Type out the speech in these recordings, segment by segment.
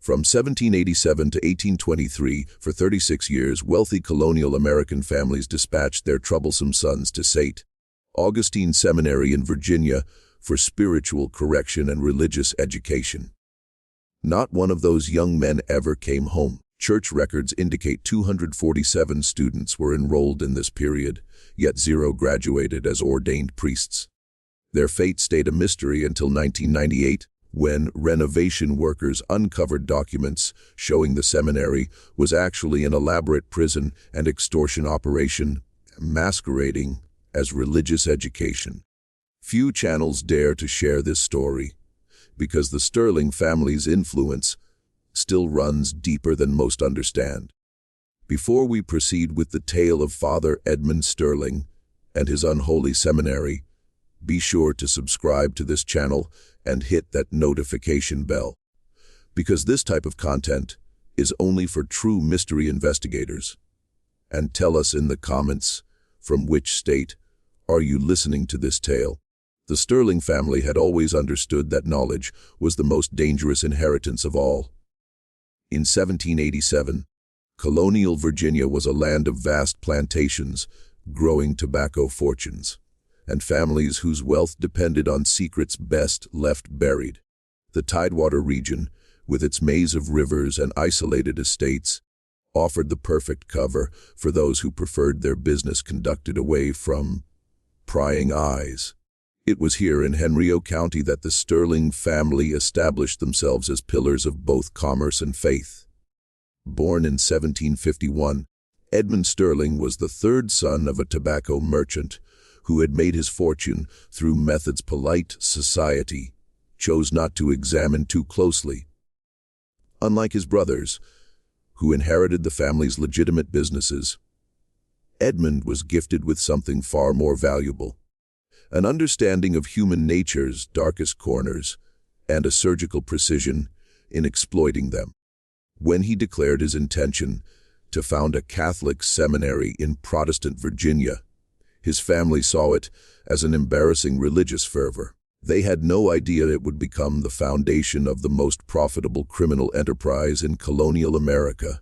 From 1787 to 1823, for 36 years, wealthy colonial American families dispatched their troublesome sons to St. Augustine Seminary in Virginia for spiritual correction and religious education. Not one of those young men ever came home. Church records indicate 247 students were enrolled in this period, yet 0 graduated as ordained priests. Their fate stayed a mystery until 1998, when renovation workers uncovered documents showing the seminary was actually an elaborate prison and extortion operation, masquerading as religious education. Few channels dare to share this story, because the Sterling family's influence still runs deeper than most understand. Before we proceed with the tale of Father Edmund Sterling and his unholy seminary, be sure to subscribe to this channel and hit that notification bell, because this type of content is only for true mystery investigators. And tell us in the comments, from which state are you listening to this tale? The Sterling family had always understood that knowledge was the most dangerous inheritance of all. In 1787, colonial Virginia was a land of vast plantations, growing tobacco fortunes, and families whose wealth depended on secrets best left buried. The Tidewater region, with its maze of rivers and isolated estates, offered the perfect cover for those who preferred their business conducted away from prying eyes. It was here in Henrico County that the Sterling family established themselves as pillars of both commerce and faith. Born in 1751, Edmund Sterling was the third son of a tobacco merchant who had made his fortune through methods polite society chose not to examine too closely. Unlike his brothers, who inherited the family's legitimate businesses, Edmund was gifted with something far more valuable: an understanding of human nature's darkest corners and a surgical precision in exploiting them. When he declared his intention to found a Catholic seminary in Protestant Virginia, his family saw it as an embarrassing religious fervor. They had no idea it would become the foundation of the most profitable criminal enterprise in colonial America.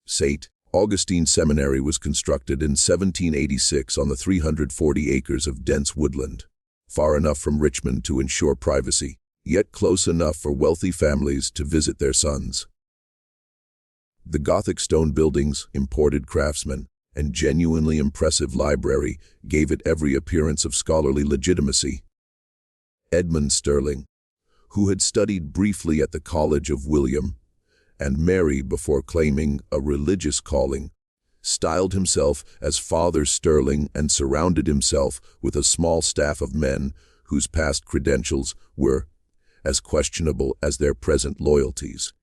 St. Augustine Seminary was constructed in 1786 on the 340 acres of dense woodland, far enough from Richmond to ensure privacy, yet close enough for wealthy families to visit their sons. The Gothic stone buildings, imported craftsmen, and genuinely impressive library gave it every appearance of scholarly legitimacy. Edmund Sterling, who had studied briefly at the College of William and Mary before claiming a religious calling, styled himself as Father Sterling and surrounded himself with a small staff of men whose past credentials were as questionable as their present loyalties.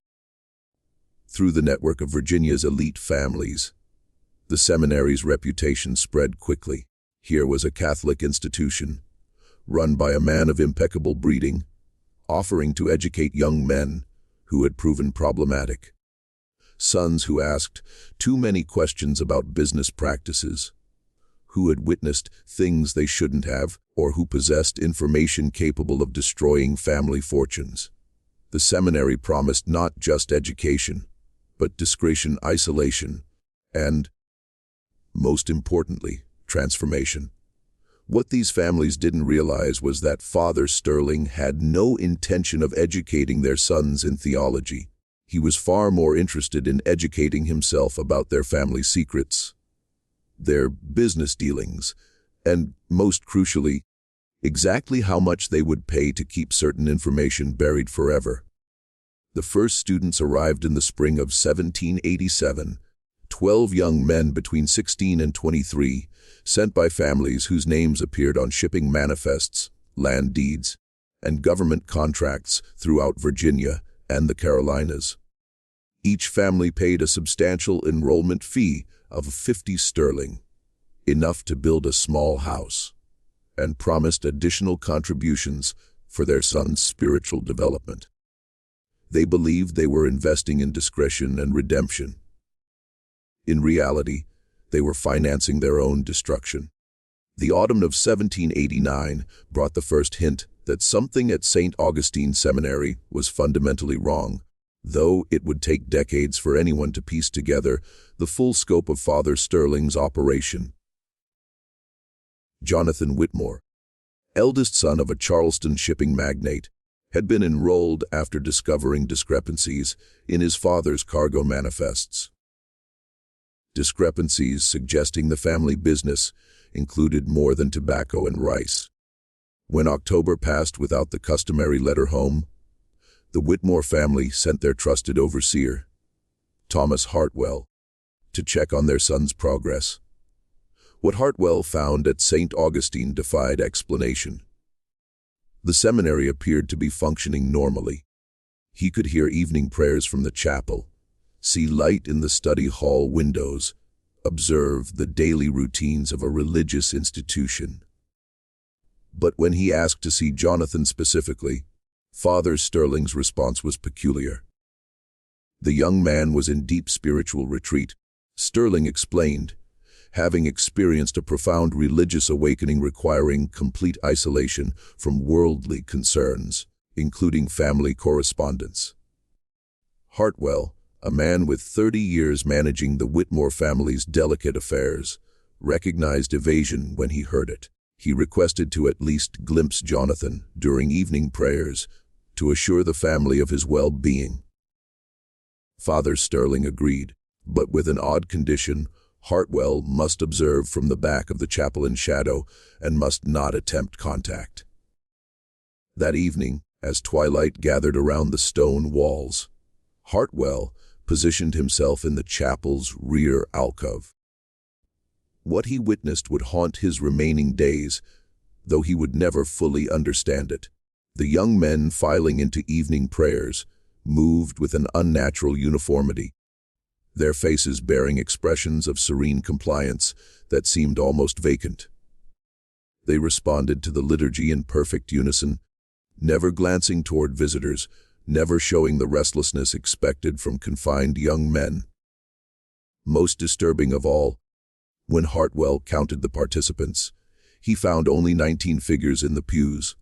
Through the network of Virginia's elite families, the seminary's reputation spread quickly. Here was a Catholic institution, run by a man of impeccable breeding, offering to educate young men who had proven problematic. Sons who asked too many questions about business practices, who had witnessed things they shouldn't have, or who possessed information capable of destroying family fortunes. The seminary promised not just education, but discretion, isolation, and, most importantly, transformation. What these families didn't realize was that Father Sterling had no intention of educating their sons in theology. He was far more interested in educating himself about their family secrets, their business dealings, and, most crucially, exactly how much they would pay to keep certain information buried forever. The first students arrived in the spring of 1787, 12 young men between 16 and 23, sent by families whose names appeared on shipping manifests, land deeds, and government contracts throughout Virginia and the Carolinas. Each family paid a substantial enrollment fee of 50 sterling, enough to build a small house, and promised additional contributions for their son's spiritual development. They believed they were investing in discretion and redemption. In reality, they were financing their own destruction. The autumn of 1789 brought the first hint that something at St. Augustine Seminary was fundamentally wrong. though it would take decades for anyone to piece together the full scope of Father Sterling's operation. Jonathan Whitmore, eldest son of a Charleston shipping magnate, had been enrolled after discovering discrepancies in his father's cargo manifests. Discrepancies suggesting the family business included more than tobacco and rice. When October passed without the customary letter home, the Whitmore family sent their trusted overseer, Thomas Hartwell, to check on their son's progress. What Hartwell found at St. Augustine defied explanation. The seminary appeared to be functioning normally. He could hear evening prayers from the chapel, see light in the study hall windows, observe the daily routines of a religious institution. But when he asked to see Jonathan specifically, Father Sterling's response was peculiar. The young man was in deep spiritual retreat, Sterling explained, having experienced a profound religious awakening requiring complete isolation from worldly concerns, including family correspondence. Hartwell, a man with 30 years managing the Whitmore family's delicate affairs, recognized evasion when he heard it. He requested to at least glimpse Jonathan during evening prayers to assure the family of his well-being. Father Sterling agreed, but with an odd condition: Hartwell must observe from the back of the chapel in shadow and must not attempt contact. That evening, as twilight gathered around the stone walls, Hartwell positioned himself in the chapel's rear alcove. What he witnessed would haunt his remaining days, though he would never fully understand it. The young men filing into evening prayers moved with an unnatural uniformity, their faces bearing expressions of serene compliance that seemed almost vacant. They responded to the liturgy in perfect unison, never glancing toward visitors, never showing the restlessness expected from confined young men. Most disturbing of all, when Hartwell counted the participants, he found only 19 figures in the pews,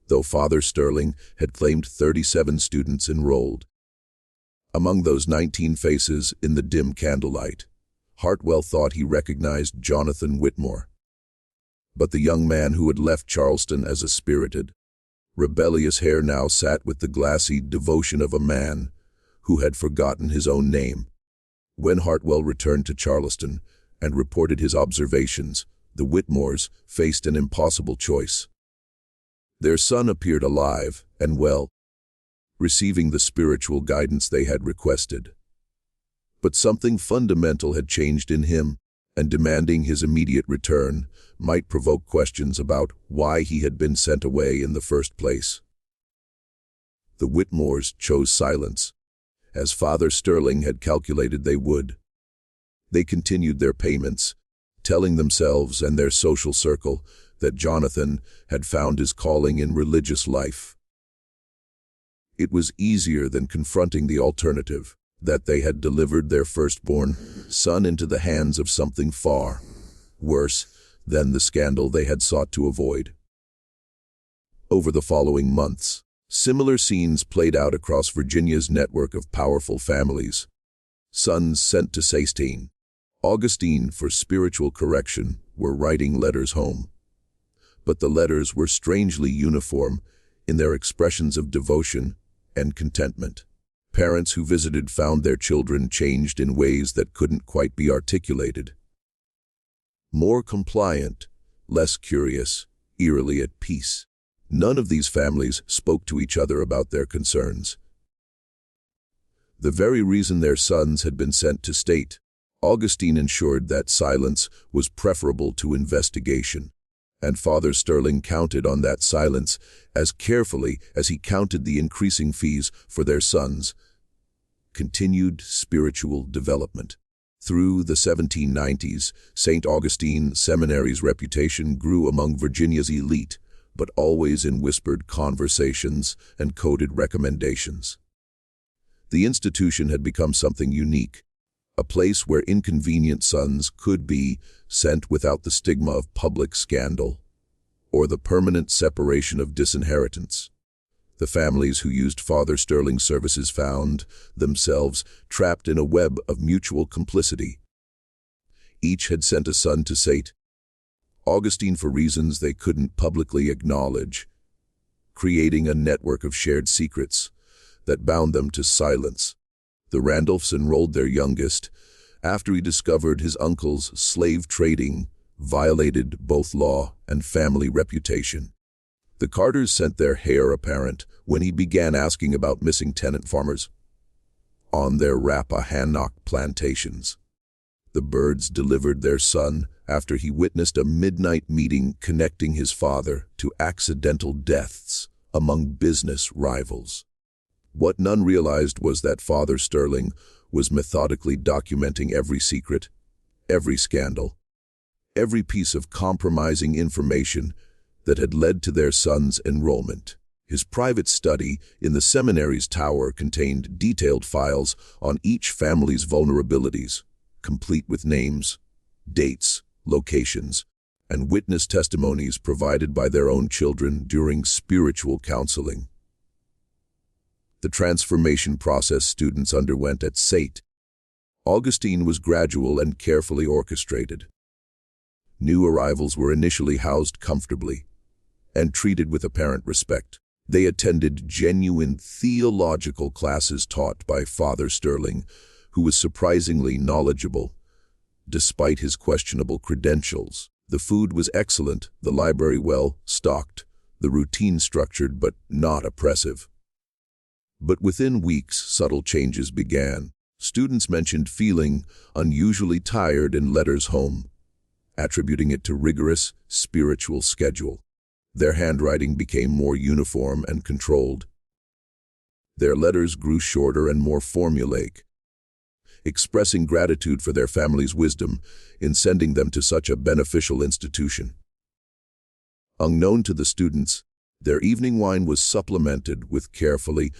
though Father Sterling had claimed 37 students enrolled. Among those 19 faces in the dim candlelight, Hartwell thought he recognized Jonathan Whitmore. But the young man who had left Charleston as a spirited, rebellious hare now sat with the glassy devotion of a man who had forgotten his own name. When Hartwell returned to Charleston and reported his observations, the Whitmores faced an impossible choice. Their son appeared alive and well, receiving the spiritual guidance they had requested. But something fundamental had changed in him, and demanding his immediate return might provoke questions about why he had been sent away in the first place. The Whitmores chose silence, as Father Sterling had calculated they would. They continued their payments, telling themselves and their social circle that Jonathan had found his calling in religious life. It was easier than confronting the alternative, that they had delivered their firstborn son into the hands of something far worse than the scandal they had sought to avoid. Over the following months, similar scenes played out across Virginia's network of powerful families. Sons sent to St. Augustine for spiritual correction were writing letters home. But the letters were strangely uniform in their expressions of devotion and contentment. Parents who visited found their children changed in ways that couldn't quite be articulated. More compliant, less curious, eerily at peace. None of these families spoke to each other about their concerns. The very reason their sons had been sent to St. Augustine ensured that silence was preferable to investigation, and Father Sterling counted on that silence as carefully as he counted the increasing fees for their sons. Continued spiritual development. Through the 1790s, St. Augustine Seminary's reputation grew among Virginia's elite, but always in whispered conversations and coded recommendations. The institution had become something unique, a place where inconvenient sons could be sent without the stigma of public scandal or the permanent separation of disinheritance. The families who used Father Sterling's services found themselves trapped in a web of mutual complicity. Each had sent a son to St. Augustine for reasons they couldn't publicly acknowledge, creating a network of shared secrets that bound them to silence. The Randolphs enrolled their youngest after he discovered his uncle's slave trading violated both law and family reputation. The Carters sent their heir apparent when he began asking about missing tenant farmers on their Rappahannock plantations. The Byrds delivered their son after he witnessed a midnight meeting connecting his father to accidental deaths among business rivals. What none realized was that Father Sterling was methodically documenting every secret, every scandal, every piece of compromising information that had led to their son's enrollment. His private study in the seminary's tower contained detailed files on each family's vulnerabilities, complete with names, dates, locations, and witness testimonies provided by their own children during spiritual counseling. The transformation process students underwent at St. Augustine was gradual and carefully orchestrated. New arrivals were initially housed comfortably and treated with apparent respect. They attended genuine theological classes taught by Father Sterling, who was surprisingly knowledgeable, despite his questionable credentials. The food was excellent, the library well stocked, the routine structured but not oppressive. But within weeks, subtle changes began. Students mentioned feeling unusually tired in letters home, attributing it to rigorous spiritual schedule. Their handwriting became more uniform and controlled. Their letters grew shorter and more formulaic, expressing gratitude for their family's wisdom in sending them to such a beneficial institution. Unknown to the students, their evening wine was supplemented with carefully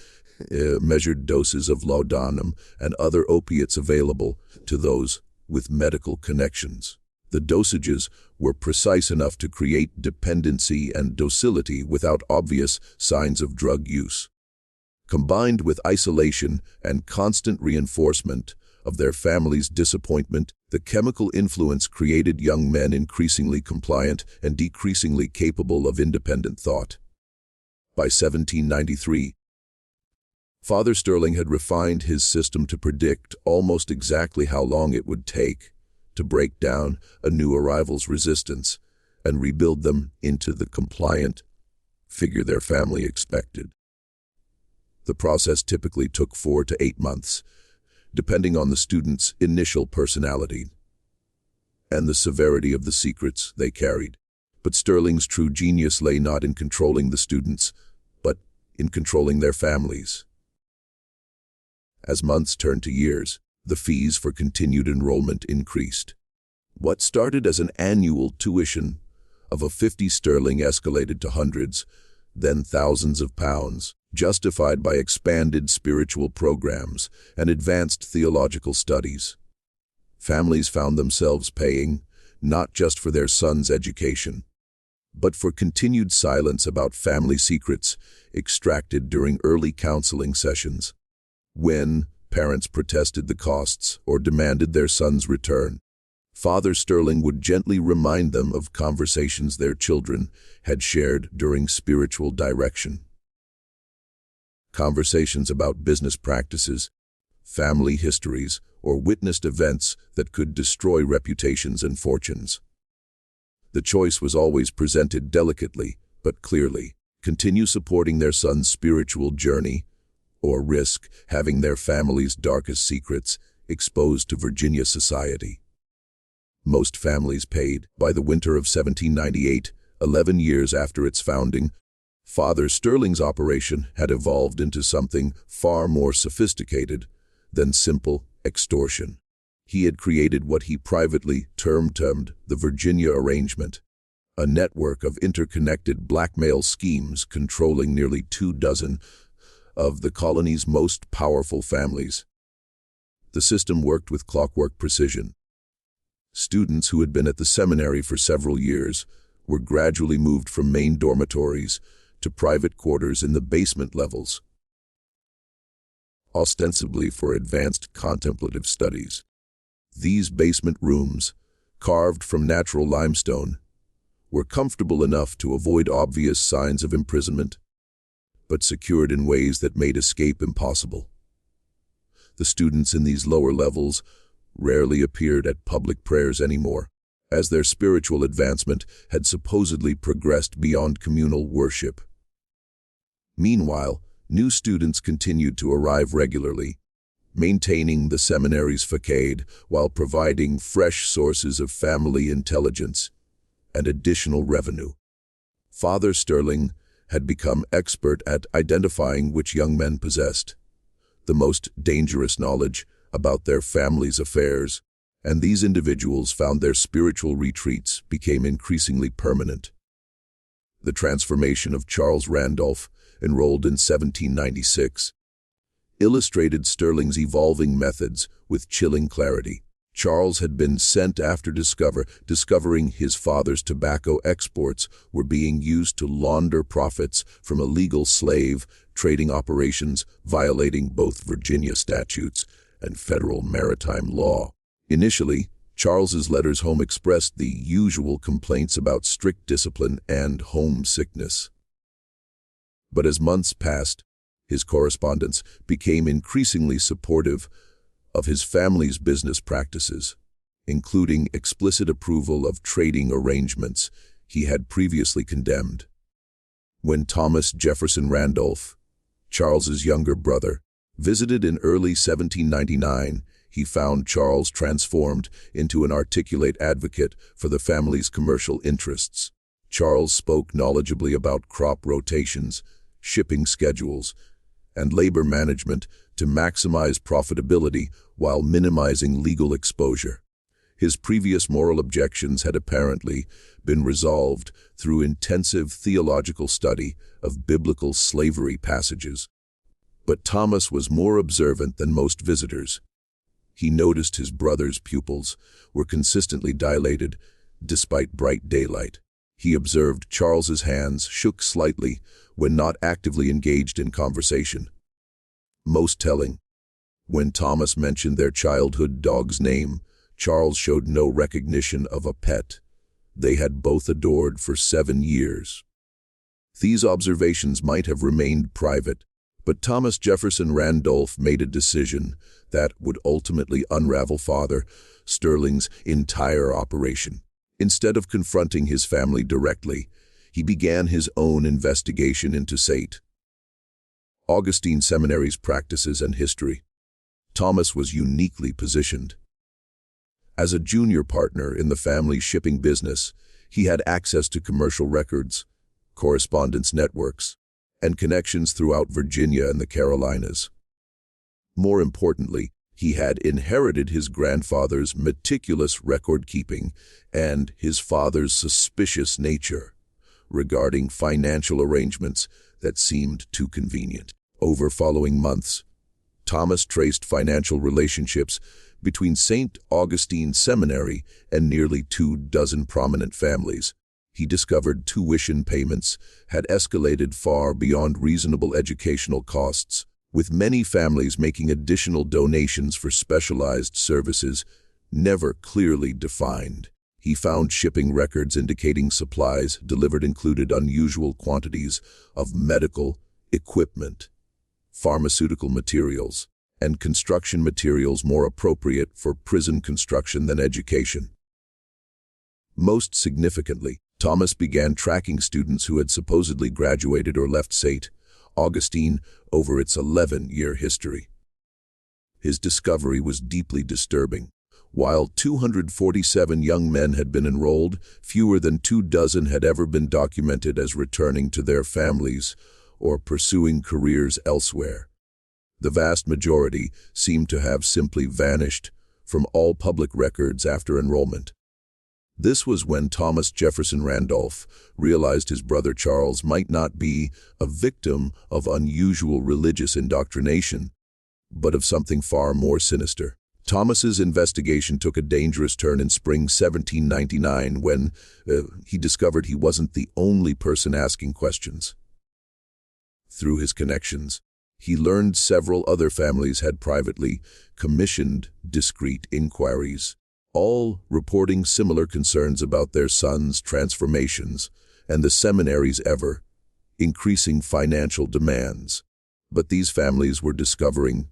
measured doses of laudanum and other opiates available to those with medical connections. The dosages were precise enough to create dependency and docility without obvious signs of drug use. Combined with isolation and constant reinforcement of their family's disappointment, the chemical influence created young men increasingly compliant and decreasingly capable of independent thought. By 1793, Father Sterling had refined his system to predict almost exactly how long it would take to break down a new arrival's resistance and rebuild them into the compliant figure their family expected. The process typically took 4 to 8 months, depending on the student's initial personality and the severity of the secrets they carried. But Sterling's true genius lay not in controlling the students, but in controlling their families. As months turned to years, the fees for continued enrollment increased. What started as an annual tuition of a 50 sterling escalated to hundreds, then thousands of pounds, justified by expanded spiritual programs and advanced theological studies. Families found themselves paying not just for their son's education, but for continued silence about family secrets extracted during early counseling sessions. When parents protested the costs or demanded their son's return, Father Sterling would gently remind them of conversations their children had shared during spiritual direction. Conversations about business practices, family histories, or witnessed events that could destroy reputations and fortunes. The choice was always presented delicately, but clearly: continue supporting their son's spiritual journey, or risk having their family's darkest secrets exposed to Virginia society. Most families paid. By the winter of 1798, 11 years after its founding, Father Sterling's operation had evolved into something far more sophisticated than simple extortion. He had created what he privately termed the Virginia Arrangement, a network of interconnected blackmail schemes controlling nearly 24 of the colony's most powerful families. The system worked with clockwork precision. Students who had been at the seminary for several years were gradually moved from main dormitories to private quarters in the basement levels, ostensibly for advanced contemplative studies. These basement rooms, carved from natural limestone, were comfortable enough to avoid obvious signs of imprisonment, but secured in ways that made escape impossible. The students in these lower levels rarely appeared at public prayers anymore, as their spiritual advancement had supposedly progressed beyond communal worship. Meanwhile, new students continued to arrive regularly, maintaining the seminary's facade while providing fresh sources of family intelligence and additional revenue. Father Sterling had become expert at identifying which young men possessed the most dangerous knowledge about their family's affairs, and these individuals found their spiritual retreats became increasingly permanent. The transformation of Charles Randolph, enrolled in 1796, illustrated Sterling's evolving methods with chilling clarity. Charles had been sent after discovering his father's tobacco exports were being used to launder profits from illegal slave trading operations, violating both Virginia statutes and federal maritime law. Initially, Charles's letters home expressed the usual complaints about strict discipline and homesickness. But as months passed, his correspondence became increasingly supportive of his family's business practices, including explicit approval of trading arrangements he had previously condemned. When Thomas Jefferson Randolph, Charles's younger brother, visited in early 1799, he found Charles transformed into an articulate advocate for the family's commercial interests. Charles spoke knowledgeably about crop rotations, shipping schedules, and labor management to maximize profitability while minimizing legal exposure. His previous moral objections had apparently been resolved through intensive theological study of biblical slavery passages. But Thomas was more observant than most visitors. He noticed his brother's pupils were consistently dilated despite bright daylight. He observed Charles's hands shook slightly when not actively engaged in conversation. Most telling, when Thomas mentioned their childhood dog's name, Charles showed no recognition of a pet they had both adored for 7 years. These observations might have remained private, but Thomas Jefferson Randolph made a decision that would ultimately unravel Father Sterling's entire operation. Instead of confronting his family directly, he began his own investigation into St. Augustine Seminary's practices and history. Thomas was uniquely positioned. As a junior partner in the family's shipping business, he had access to commercial records, correspondence networks, and connections throughout Virginia and the Carolinas. More importantly, he had inherited his grandfather's meticulous record-keeping and his father's suspicious nature regarding financial arrangements that seemed too convenient. Over following months, Thomas traced financial relationships between St. Augustine Seminary and nearly 24 prominent families. He discovered tuition payments had escalated far beyond reasonable educational costs, with many families making additional donations for specialized services never clearly defined. He found shipping records indicating supplies delivered included unusual quantities of medical equipment, pharmaceutical materials, and construction materials more appropriate for prison construction than education. Most significantly, Thomas began tracking students who had supposedly graduated or left St. Augustine over its 11-year history. His discovery was deeply disturbing. While 247 young men had been enrolled, fewer than 24 had ever been documented as returning to their families or pursuing careers elsewhere. The vast majority seemed to have simply vanished from all public records after enrollment. This was when Thomas Jefferson Randolph realized his brother Charles might not be a victim of unusual religious indoctrination, but of something far more sinister. Thomas's investigation took a dangerous turn in spring 1799 when he discovered he wasn't the only person asking questions. Through his connections, he learned several other families had privately commissioned discreet inquiries, all reporting similar concerns about their sons' transformations and the seminary's ever-increasing financial demands. But these families were discovering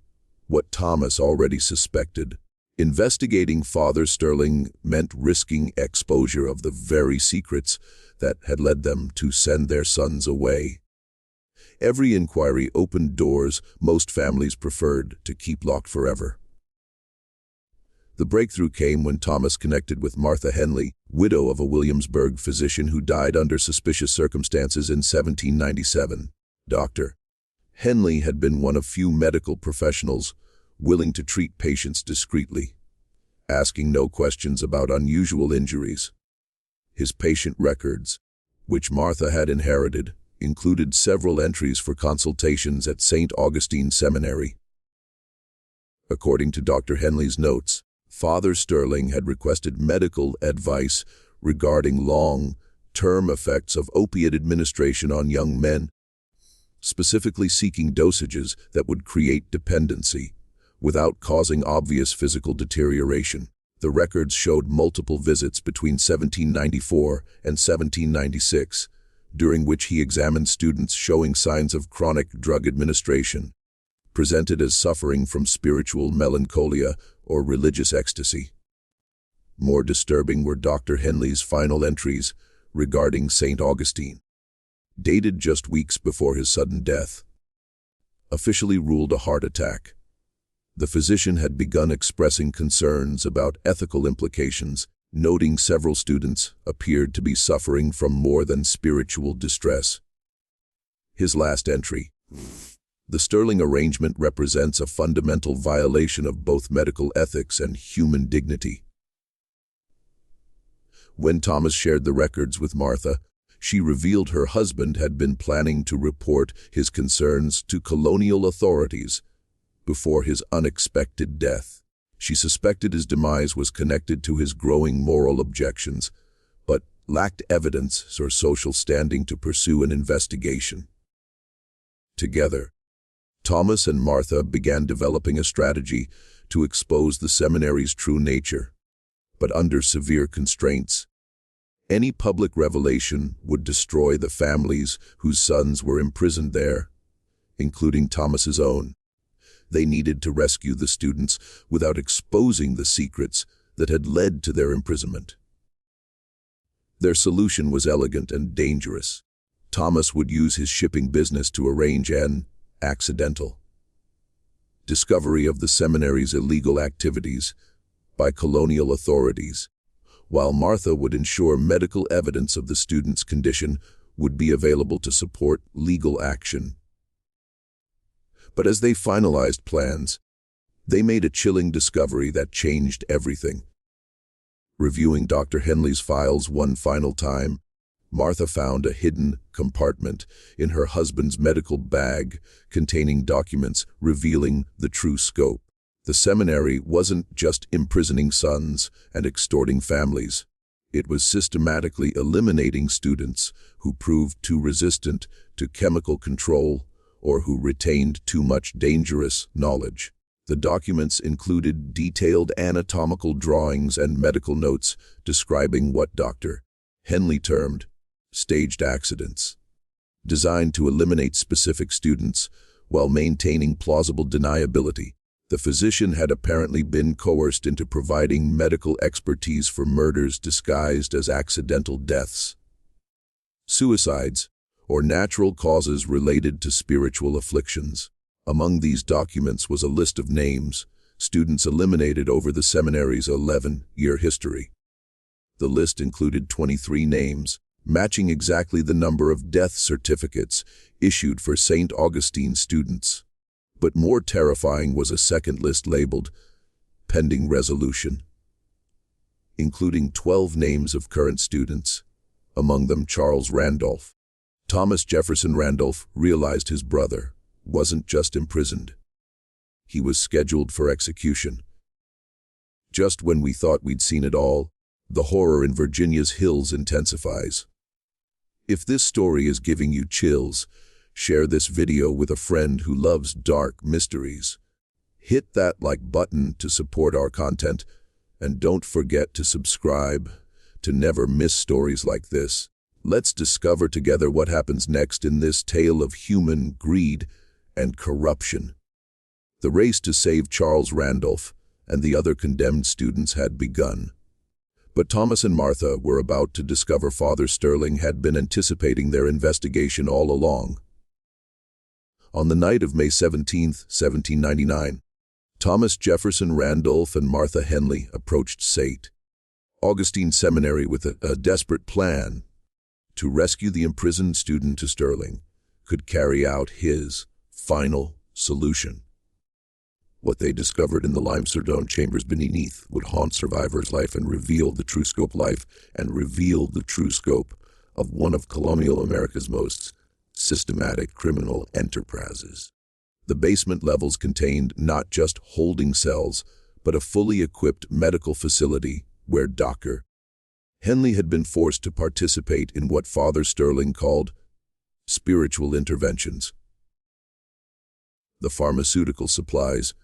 what Thomas already suspected. Investigating Father Sterling meant risking exposure of the very secrets that had led them to send their sons away. Every inquiry opened doors most families preferred to keep locked forever. The breakthrough came when Thomas connected with Martha Henley, widow of a Williamsburg physician who died under suspicious circumstances in 1797. Dr. Henley had been one of few medical professionals willing to treat patients discreetly, asking no questions about unusual injuries. His patient records, which Martha had inherited, included several entries for consultations at St. Augustine Seminary. According to Dr. Henley's notes, Father Sterling had requested medical advice regarding long-term effects of opiate administration on young men, specifically seeking dosages that would create dependency without causing obvious physical deterioration. The records showed multiple visits between 1794 and 1796, during which he examined students showing signs of chronic drug administration, presented as suffering from spiritual melancholia or religious ecstasy. More disturbing were Dr. Henley's final entries regarding St. Augustine, dated just weeks before his sudden death. Officially ruled a heart attack. The physician had begun expressing concerns about ethical implications, noting several students appeared to be suffering from more than spiritual distress. His last entry. The Sterling arrangement represents a fundamental violation of both medical ethics and human dignity. When Thomas shared the records with Martha, she revealed her husband had been planning to report his concerns to colonial authorities before his unexpected death. She suspected his demise was connected to his growing moral objections, but lacked evidence or social standing to pursue an investigation. Together, Thomas and Martha began developing a strategy to expose the seminary's true nature, but under severe constraints. Any public revelation would destroy the families whose sons were imprisoned there, including Thomas's own. They needed to rescue the students without exposing the secrets that had led to their imprisonment. Their solution was elegant and dangerous. Thomas would use his shipping business to arrange an accidental discovery of the seminary's illegal activities by colonial authorities, while Martha would ensure medical evidence of the student's condition would be available to support legal action. But as they finalized plans, they made a chilling discovery that changed everything. Reviewing Dr. Henley's files one final time, Martha found a hidden compartment in her husband's medical bag containing documents revealing the true scope. The seminary wasn't just imprisoning sons and extorting families. It was systematically eliminating students who proved too resistant to chemical control or who retained too much dangerous knowledge. The documents included detailed anatomical drawings and medical notes describing what Dr. Henley termed staged accidents, designed to eliminate specific students while maintaining plausible deniability. The physician had apparently been coerced into providing medical expertise for murders disguised as accidental deaths, suicides, or natural causes related to spiritual afflictions. Among these documents was a list of names students eliminated over the seminary's 11-year history. The list included 23 names, matching exactly the number of death certificates issued for St. Augustine students. But more terrifying was a second list labeled pending resolution, including 12 names of current students, among them Charles Randolph. Thomas Jefferson Randolph realized his brother wasn't just imprisoned. He was scheduled for execution. Just when we thought we'd seen it all, the horror in Virginia's hills intensifies. If this story is giving you chills, Share this video with a friend who loves dark mysteries. Hit that like button to support our content, and don't forget to subscribe to never miss stories like this. Let's discover together what happens next in this tale of human greed and corruption. The race to save Charles Randolph and the other condemned students had begun. But Thomas and Martha were about to discover Father Sterling had been anticipating their investigation all along. On the night of May 17, 1799, Thomas Jefferson Randolph and Martha Henley approached St. Augustine Seminary with a desperate plan to rescue the imprisoned student to Sterling could carry out his final solution. What they discovered in the limestone chambers beneath would haunt survivors' life and reveal the true scope of one of colonial America's most systematic criminal enterprises. The basement levels contained not just holding cells, but a fully equipped medical facility where Dr. Henley had been forced to participate in what Father Sterling called spiritual interventions. The pharmaceutical supplies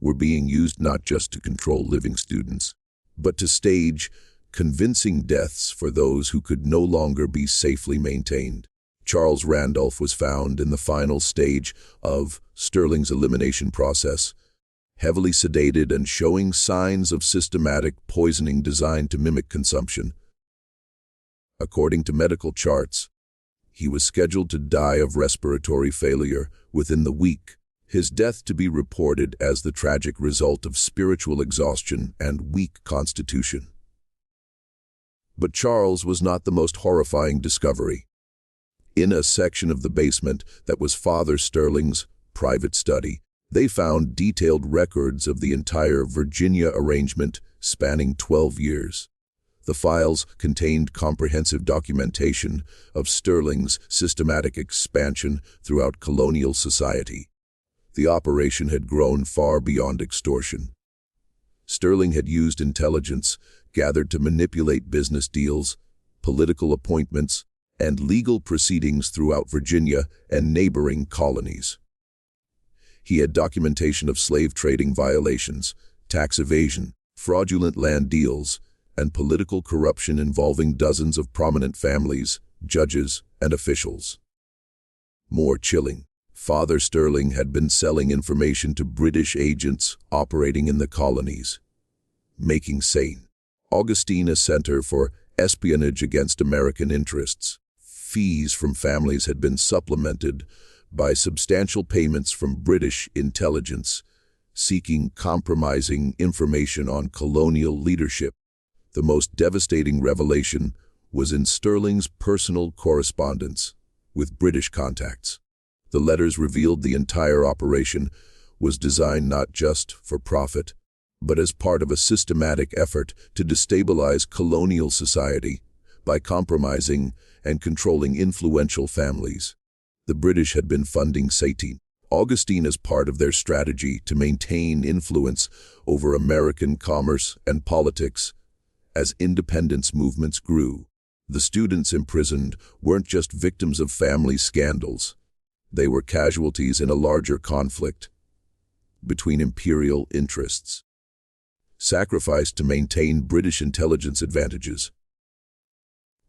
were being used not just to control living students, but to stage convincing deaths for those who could no longer be safely maintained. Charles Randolph was found in the final stage of Sterling's elimination process, heavily sedated and showing signs of systematic poisoning designed to mimic consumption. According to medical charts, he was scheduled to die of respiratory failure within the week, his death to be reported as the tragic result of spiritual exhaustion and weak constitution. But Charles was not the most horrifying discovery. In a section of the basement that was Father Sterling's private study, they found detailed records of the entire Virginia arrangement spanning 12 years. The files contained comprehensive documentation of Sterling's systematic expansion throughout colonial society. The operation had grown far beyond extortion. Sterling had used intelligence gathered to manipulate business deals, political appointments, and legal proceedings throughout Virginia and neighboring colonies. He had documentation of slave trading violations, tax evasion, fraudulent land deals, and political corruption involving dozens of prominent families, judges, and officials. More chilling, Father Sterling had been selling information to British agents operating in the colonies, making St. Augustine a center for espionage against American interests. Fees from families had been supplemented by substantial payments from British intelligence, seeking compromising information on colonial leadership. The most devastating revelation was in Sterling's personal correspondence with British contacts. The letters revealed the entire operation was designed not just for profit, but as part of a systematic effort to destabilize colonial society by compromising and controlling influential families. The British had been funding St. Augustine as part of their strategy to maintain influence over American commerce and politics. As independence movements grew, the students imprisoned weren't just victims of family scandals. They were casualties in a larger conflict between imperial interests, sacrificed to maintain British intelligence advantages.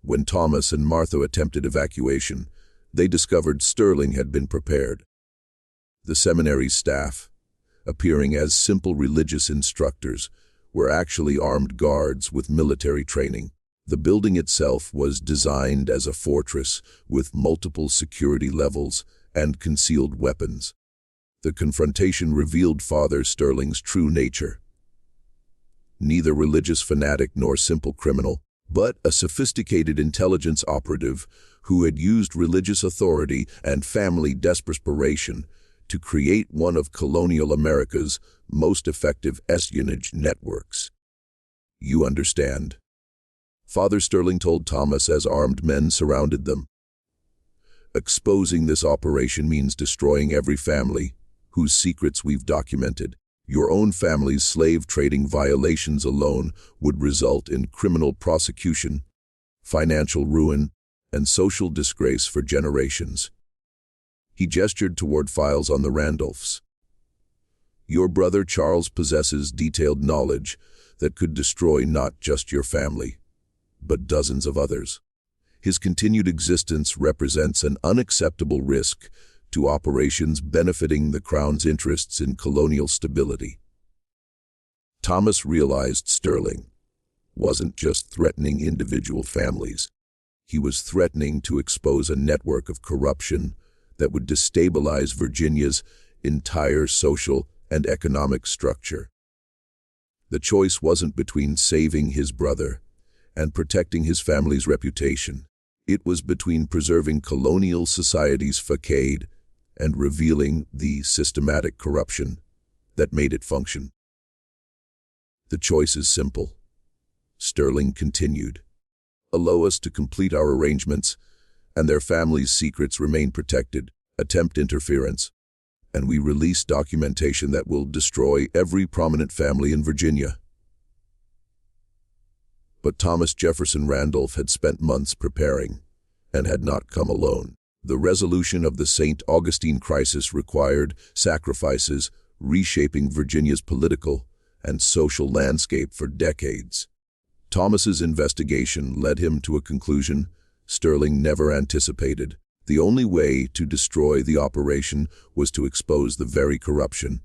When Thomas and Martha attempted evacuation, they discovered Sterling had been prepared. The seminary's staff, appearing as simple religious instructors, were actually armed guards with military training. The building itself was designed as a fortress with multiple security levels and concealed weapons. The confrontation revealed Father Sterling's true nature. Neither religious fanatic nor simple criminal, but a sophisticated intelligence operative who had used religious authority and family desperation to create one of colonial America's most effective espionage networks. You understand? Father Sterling told Thomas as armed men surrounded them. Exposing this operation means destroying every family whose secrets we've documented. Your own family's slave trading violations alone would result in criminal prosecution, financial ruin, and social disgrace for generations. He gestured toward files on the Randolphs. "Your brother Charles possesses detailed knowledge that could destroy not just your family, but dozens of others. His continued existence represents an unacceptable risk to operations benefiting the Crown's interests in colonial stability." Thomas realized Sterling wasn't just threatening individual families. He was threatening to expose a network of corruption that would destabilize Virginia's entire social and economic structure. The choice wasn't between saving his brother and protecting his family's reputation. It was between preserving colonial society's facade and revealing the systematic corruption that made it function. "The choice is simple," Sterling continued. "Allow us to complete our arrangements, and their families' secrets remain protected. Attempt interference, and we release documentation that will destroy every prominent family in Virginia." But Thomas Jefferson Randolph had spent months preparing, and had not come alone. The resolution of the St. Augustine crisis required sacrifices, reshaping Virginia's political and social landscape for decades. Thomas's investigation led him to a conclusion Sterling never anticipated. The only way to destroy the operation was to expose the very corruption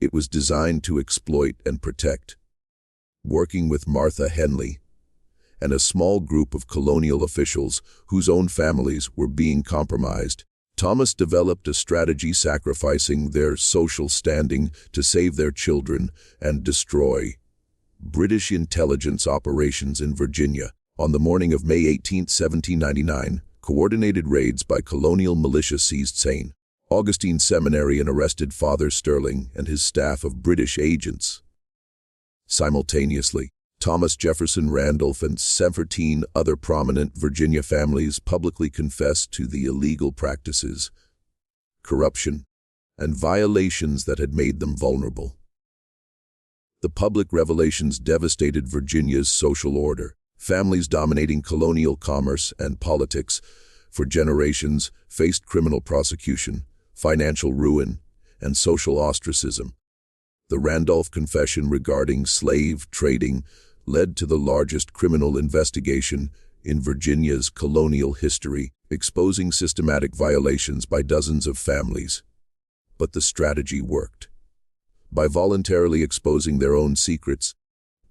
it was designed to exploit and protect. Working with Martha Henley and a small group of colonial officials whose own families were being compromised, Thomas developed a strategy sacrificing their social standing to save their children and destroy British intelligence operations in Virginia. On the morning of May 18, 1799, coordinated raids by colonial militia seized St. Augustine Seminary and arrested Father Sterling and his staff of British agents. Simultaneously, Thomas Jefferson Randolph and 17 other prominent Virginia families publicly confessed to the illegal practices, corruption, and violations that had made them vulnerable. The public revelations devastated Virginia's social order. Families dominating colonial commerce and politics for generations faced criminal prosecution, financial ruin, and social ostracism. The Randolph Confession regarding slave trading led to the largest criminal investigation in Virginia's colonial history, exposing systematic violations by dozens of families. But the strategy worked. By voluntarily exposing their own secrets,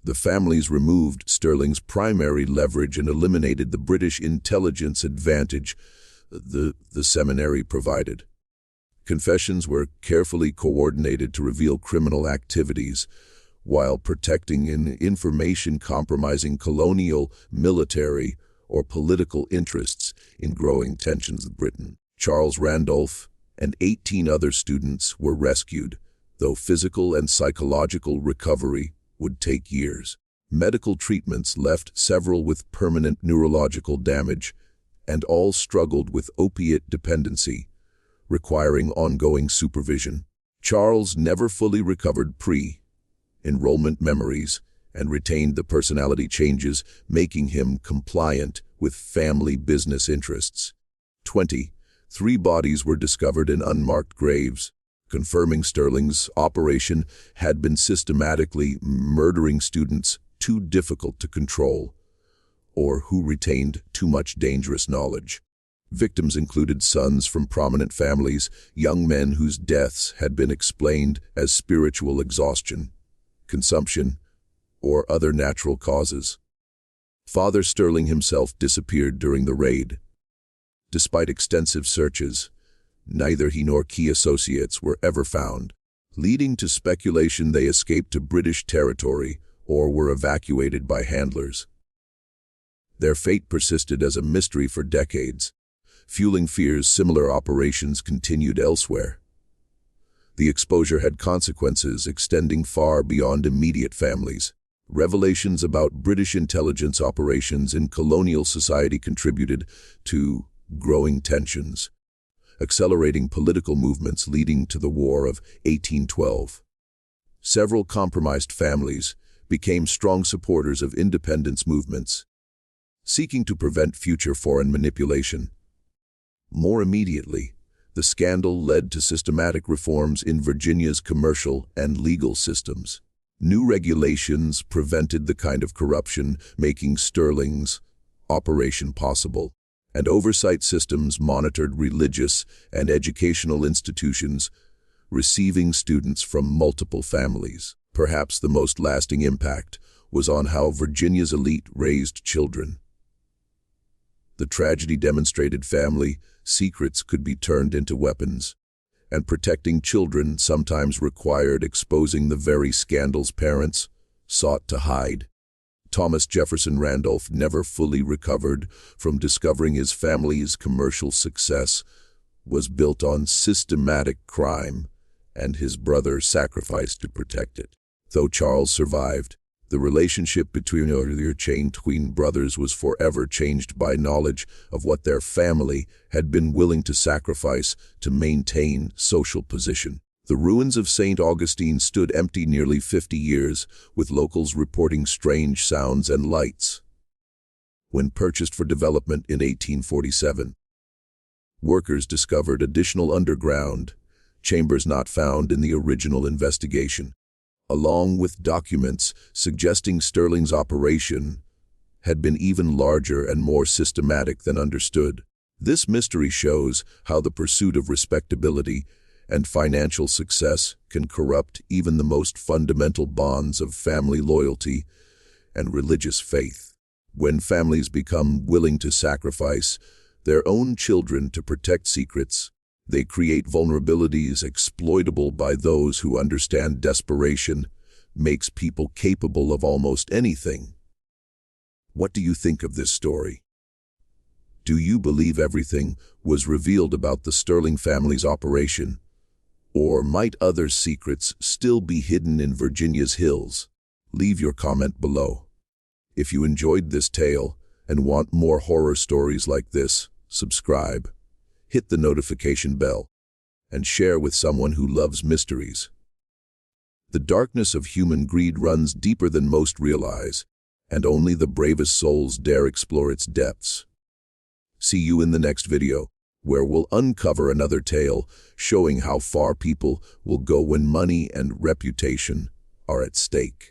the families removed Sterling's primary leverage and eliminated the British intelligence advantage the seminary provided. Confessions were carefully coordinated to reveal criminal activities while protecting information compromising colonial, military, or political interests in growing tensions with Britain. Charles Randolph and 18 other students were rescued, though physical and psychological recovery would take years. Medical treatments left several with permanent neurological damage, and all struggled with opiate dependency, requiring ongoing supervision. Charles never fully recovered pre-enrollment memories and retained the personality changes, making him compliant with family business interests. 23 bodies were discovered in unmarked graves, confirming Sterling's operation had been systematically murdering students too difficult to control, or who retained too much dangerous knowledge. Victims included sons from prominent families, young men whose deaths had been explained as spiritual exhaustion, consumption, or other natural causes. Father Sterling himself disappeared during the raid. Despite extensive searches, neither he nor key associates were ever found, leading to speculation they escaped to British territory or were evacuated by handlers. Their fate persisted as a mystery for decades, fueling fears similar operations continued elsewhere. The exposure had consequences extending far beyond immediate families. Revelations about British intelligence operations in colonial society contributed to growing tensions, accelerating political movements leading to the War of 1812. Several compromised families became strong supporters of independence movements, seeking to prevent future foreign manipulation. More immediately, The scandal led to systematic reforms in Virginia's commercial and legal systems. New regulations prevented the kind of corruption, making Sterling's operation possible, and oversight systems monitored religious and educational institutions, receiving students from multiple families. Perhaps the most lasting impact was on how Virginia's elite raised children. The tragedy demonstrated family secrets could be turned into weapons, and protecting children sometimes required exposing the very scandals parents sought to hide. Thomas Jefferson Randolph never fully recovered from discovering his family's commercial success was built on systematic crime, and his brother sacrificed to protect it. Though Charles survived, the relationship between earlier chain twin brothers was forever changed by knowledge of what their family had been willing to sacrifice to maintain social position. The ruins of St. Augustine stood empty nearly 50 years, with locals reporting strange sounds and lights. When purchased for development in 1847, workers discovered additional underground chambers not found in the original investigation, along with documents suggesting Sterling's operation had been even larger and more systematic than understood. This mystery shows how the pursuit of respectability and financial success can corrupt even the most fundamental bonds of family loyalty and religious faith. When families become willing to sacrifice their own children to protect secrets, they create vulnerabilities exploitable by those who understand desperation makes people capable of almost anything. What do you think of this story? Do you believe everything was revealed about the Sterling family's operation? Or might other secrets still be hidden in Virginia's hills? Leave your comment below. If you enjoyed this tale and want more horror stories like this, subscribe, hit the notification bell, and share with someone who loves mysteries. The darkness of human greed runs deeper than most realize, and only the bravest souls dare explore its depths. See you in the next video, where we'll uncover another tale showing how far people will go when money and reputation are at stake.